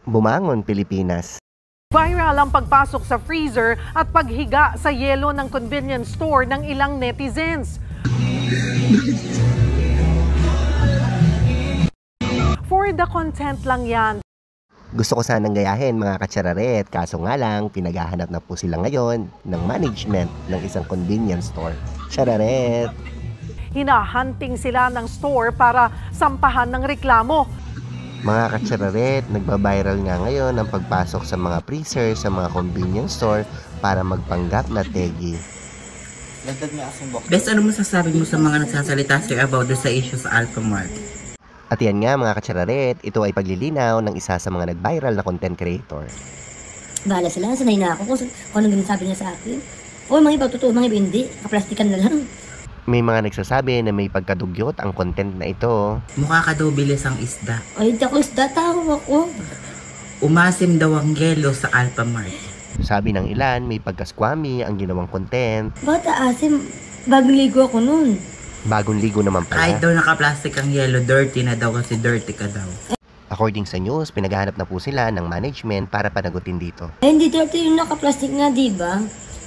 Bumangon, Pilipinas. Viral ang pagpasok sa freezer at paghiga sa yelo ng convenience store ng ilang netizens. For the content lang yan. Gusto ko sanang gayahin mga katsararet, kaso nga lang pinaghahanap na po sila ngayon ng management ng isang convenience store. Chararet! Hinahunting sila ng store para sampahan ng reklamo. Mga katsararet, nagbabiral nga ngayon ang pagpasok sa mga freezer sa mga convenience store para magpanggap na tegi. Bes, ano masasabi mo sa mga nagsasalita sir about sa issue sa Alphamart? At yan nga mga katsararet, ito ay paglilinaw ng isa sa mga nag-viral na content creator. Bahala sila, sanay na ako kung anong ganun sabi niya sa akin. O mga iba totoo, mga iba hindi, kaplastikan na lang. May mga nagsasabi na may pagkadugyot ang content na ito. Mukha ka daw bilis ang isda. Ay, hindi ako isda, tao ako. Umasim daw ang yelo sa Alphamart. Sabi ng ilan, may pagkaskwami ang ginawang content. Bata asim, bagong ligo ako nun. Bagong ligo naman Kahit pala. daw nakaplastic ang yelo, dirty na daw kasi dirty ka daw. According sa news, pinaghahanap na po sila ng management para panagutin dito. Ay, hindi dirty yung nakaplastic nga, diba?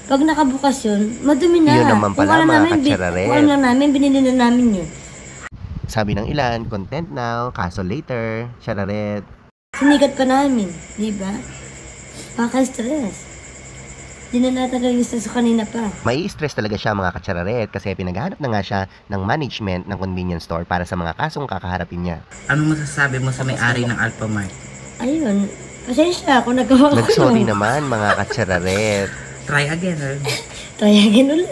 Pag nakabukas yun, madumi na. Yun naman pala mga katsararet. Kung alam na namin, binili na namin yun. Sabi ng ilan, content now, kaso later, chararet. Sinigat pa namin, diba? Paka-stress. Di na natagaw yung stress ko kanina pa. May stress talaga siya mga katsararet kasi pinaghahanap na nga siya ng management ng convenience store para sa mga kasong kakaharapin niya. Ano masasabi mo sa may-ari ng Alphamart? Ayun, pasensya ako, nagawa ko. Nagsorry naman mga katsararet. Try again, Try again ulit.